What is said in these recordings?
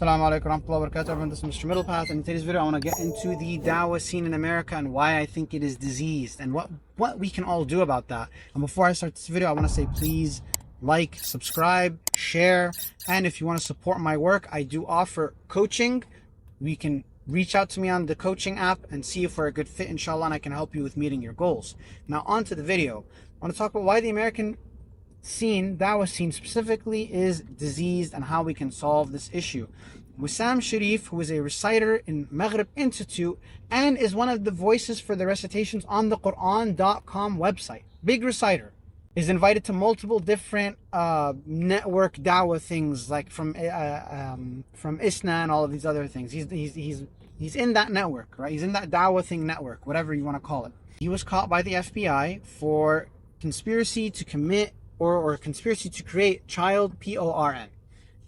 Assalamu alaikum warahmatullahi wabarakatuh. Everyone, this is Mr. Middle Path, and in today's video I want to get into the Dawah scene in America and why I think it is diseased and what we can all do about that. And before I start this video, I want to say please like, subscribe, share, and if you want to support my work, I do offer coaching. We can reach out to me on the coaching app and see if we're a good fit, inshallah, and I can help you with meeting your goals. Now on to the video. I want to talk about why the American scene, Dawah scene specifically, is diseased and how we can solve this issue. Wisam Sharieff, who is a reciter in Maghrib Institute and is one of the voices for the recitations on the Quran.com website, big reciter, is invited to multiple different network Dawah things, like from ISNA and all of these other things. He's in that network, right? He's in that Dawah thing network, whatever you want to call it. He was caught by the FBI for conspiracy to commit or conspiracy to create child porn.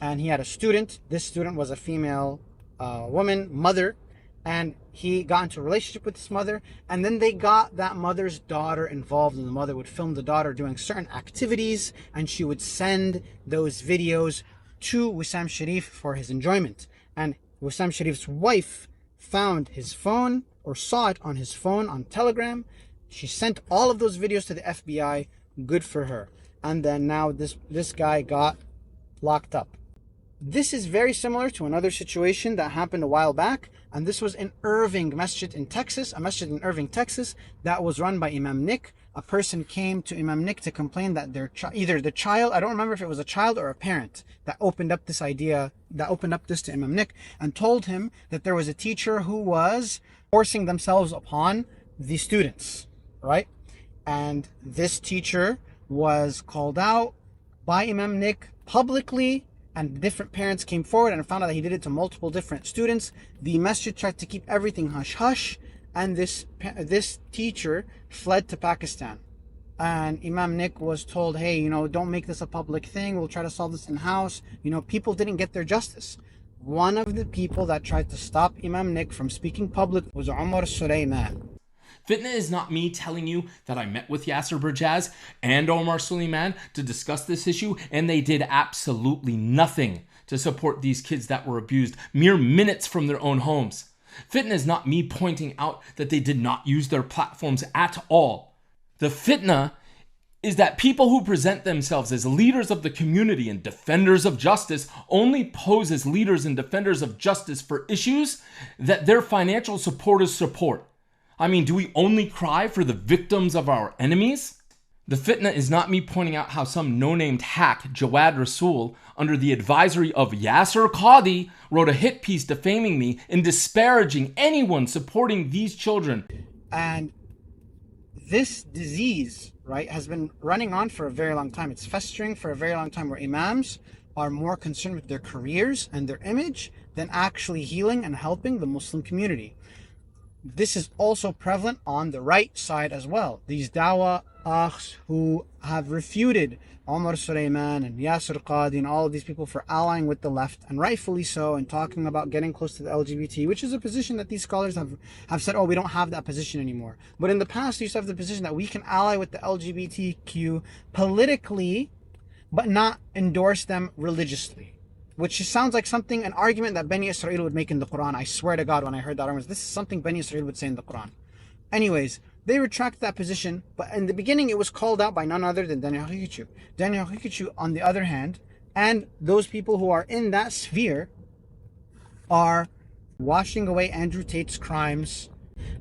And he had a student. This student was a female woman, mother, and he got into a relationship with this mother, and then they got that mother's daughter involved, and the mother would film the daughter doing certain activities, and she would send those videos to Wisam Sharieff for his enjoyment. And Wisam Sharieff's wife found his phone, or saw it on his phone on Telegram. She sent all of those videos to the FBI. Good for her. And then now this guy got locked up. This is very similar to another situation that happened a while back, and this was in Irving Masjid in Texas, a masjid in Irving, Texas, that was run by Imam Nick. A person came to Imam Nick to complain that either the child, I don't remember if it was a child or a parent, that opened up this to Imam Nick and told him that there was a teacher who was forcing themselves upon the students, right? And this teacher was called out by Imam Nick publicly, and different parents came forward and found out that he did it to multiple different students. The masjid tried to keep everything hush-hush, and this teacher fled to Pakistan. And Imam Nick was told, hey, don't make this a public thing. We'll try to solve this in-house. People didn't get their justice. One of the people that tried to stop Imam Nick from speaking public was Umar Sulaiman. Fitna is not me telling you that I met with Yasser Burjaz and Omar Suleiman to discuss this issue, and they did absolutely nothing to support these kids that were abused mere minutes from their own homes. Fitna is not me pointing out that they did not use their platforms at all. The fitna is that people who present themselves as leaders of the community and defenders of justice only pose as leaders and defenders of justice for issues that their financial supporters support. I mean, do we only cry for the victims of our enemies? The fitna is not me pointing out how some no-named hack, Jawad Rasool, under the advisory of Yasser Qadi, wrote a hit piece defaming me and disparaging anyone supporting these children. And this disease, right, has been running on for a very long time. It's festering for a very long time, where imams are more concerned with their careers and their image than actually healing and helping the Muslim community. This is also prevalent on the right side as well. These Dawah Akhs who have refuted Omar Suleiman and Yasser Qadi and all of these people for allying with the left, and rightfully so, and talking about getting close to the LGBT, which is a position that these scholars have said, oh, we don't have that position anymore. But in the past, we used to have the position that we can ally with the LGBTQ politically, but not endorse them religiously. Which sounds like an argument that Bani Israel would make in the Quran. I swear to God, when I heard that argument, this is something Bani Israel would say in the Quran. Anyways, they retracted that position, but in the beginning it was called out by none other than Daniel Haqiqichu. Daniel Haqiqichu, on the other hand, and those people who are in that sphere, are washing away Andrew Tate's crimes.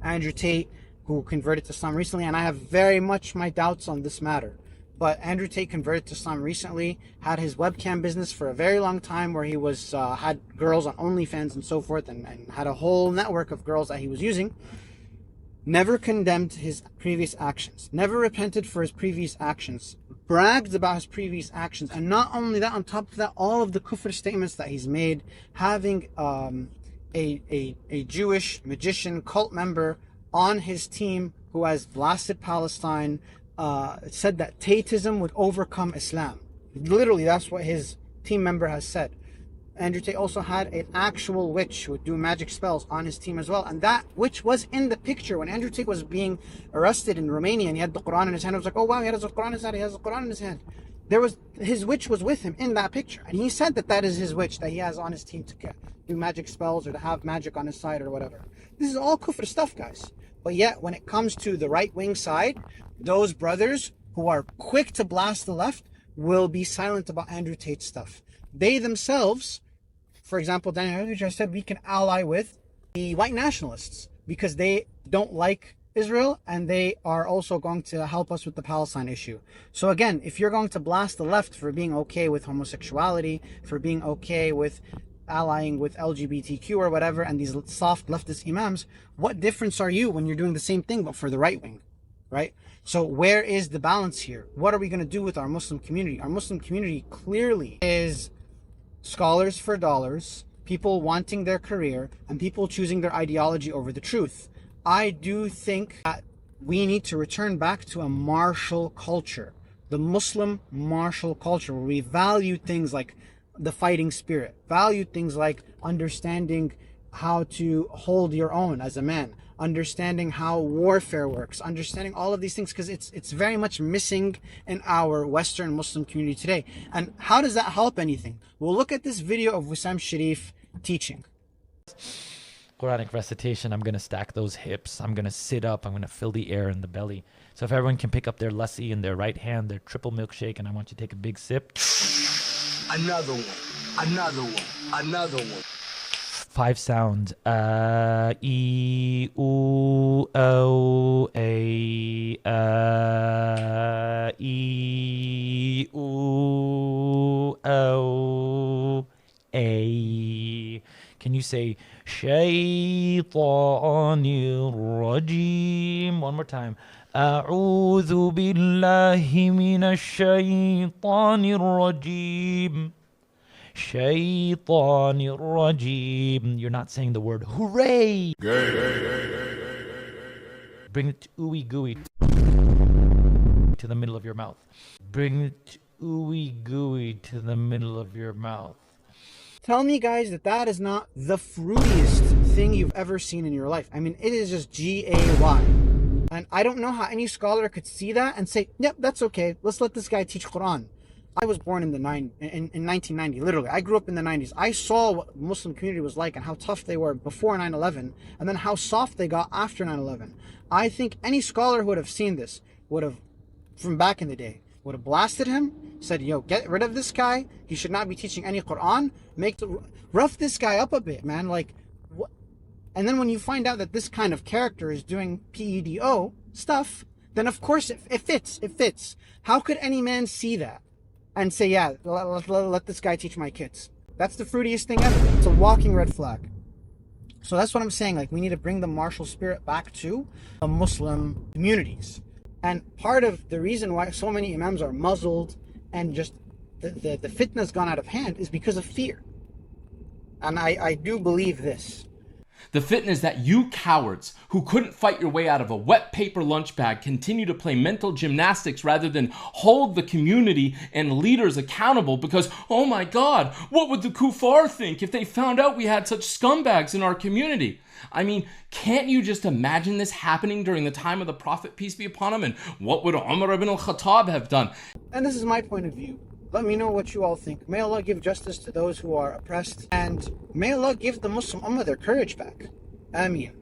Andrew Tate, who converted to Islam recently, and I have very much my doubts on this matter. But Andrew Tate converted to Islam recently, had his webcam business for a very long time, where he was had girls on OnlyFans and so forth, and had a whole network of girls that he was using. Never condemned his previous actions, never repented for his previous actions, bragged about his previous actions, and not only that, on top of that, all of the kufr statements that he's made, having a Jewish magician cult member on his team who has blasted Palestine, said that Tateism would overcome Islam. Literally, that's what his team member has said. Andrew Tate also had an actual witch who would do magic spells on his team as well. And that witch was in the picture when Andrew Tate was being arrested in Romania, and he had the Quran in his hand. I was like, oh wow, he has the Quran in his hand. He has the Quran in his hand. There was his witch was with him in that picture, and he said that that is his witch that he has on his team to do magic spells or to have magic on his side or whatever. This is all kufr stuff, guys. But yet, when it comes to the right-wing side, those brothers who are quick to blast the left will be silent about Andrew Tate's stuff. They themselves, for example, Daniel just said we can ally with the white nationalists because they don't like Israel and they are also going to help us with the Palestine issue. So again, if you're going to blast the left for being okay with homosexuality, for being okay with allying with LGBTQ or whatever, and these soft leftist imams, what difference are you when you're doing the same thing but for the right wing, right? So where is the balance here? What are we going to do with our Muslim community? Our Muslim community clearly is scholars for dollars, people wanting their career, and people choosing their ideology over the truth. I do think that we need to return back to a martial culture, the Muslim martial culture, where we value things like the fighting spirit, value things like understanding how to hold your own as a man, understanding how warfare works, understanding all of these things, because it's very much missing in our Western Muslim community today. And how does that help anything? We'll look at this video of Wisam Sharieff teaching. Quranic recitation, I'm going to stack those hips. I'm going to sit up. I'm going to fill the air in the belly. So if everyone can pick up their lassi in their right hand, their triple milkshake, and I want you to take a big sip. Another one, another one, another one. 5 sounds. E, U, O, A. E, U, O, A. Can you say Shaytanir Rajim? One more time. A'udhu billahi minash shaytanir rajim. Shaytanir rajim. You're not saying the word hooray. Bring it ooey gooey to the middle of your mouth. Bring it ooey gooey to the middle of your mouth. Tell me, guys, that that is not the fruitiest thing you've ever seen in your life. I mean, it is just G-A-Y. And I don't know how any scholar could see that and say, yep, that's okay. Let's let this guy teach Quran. I was born in 1990, literally. I grew up in the 90s. I saw what the Muslim community was like and how tough they were before 9/11 and then how soft they got after 9/11. I think any scholar who would have seen this would have, from back in the day, would have blasted him, said, yo, get rid of this guy. He should not be teaching any Quran. Rough this guy up a bit, man. Like, what? And then when you find out that this kind of character is doing PEDO stuff, then of course it fits. It fits. How could any man see that and say, yeah, let this guy teach my kids? That's the fruitiest thing ever. It's a walking red flag. So that's what I'm saying. Like, we need to bring the martial spirit back to the Muslim communities. And part of the reason why so many imams are muzzled and just the fitna's gone out of hand is because of fear. And I do believe this. The fitness that you cowards who couldn't fight your way out of a wet paper lunch bag continue to play mental gymnastics rather than hold the community and leaders accountable because, oh my God, what would the kuffar think if they found out we had such scumbags in our community? I mean, can't you just imagine this happening during the time of the Prophet, peace be upon him? And what would Umar ibn al-Khattab have done? And this is my point of view. Let me know what you all think. May Allah give justice to those who are oppressed. And may Allah give the Muslim Ummah their courage back. Ameen.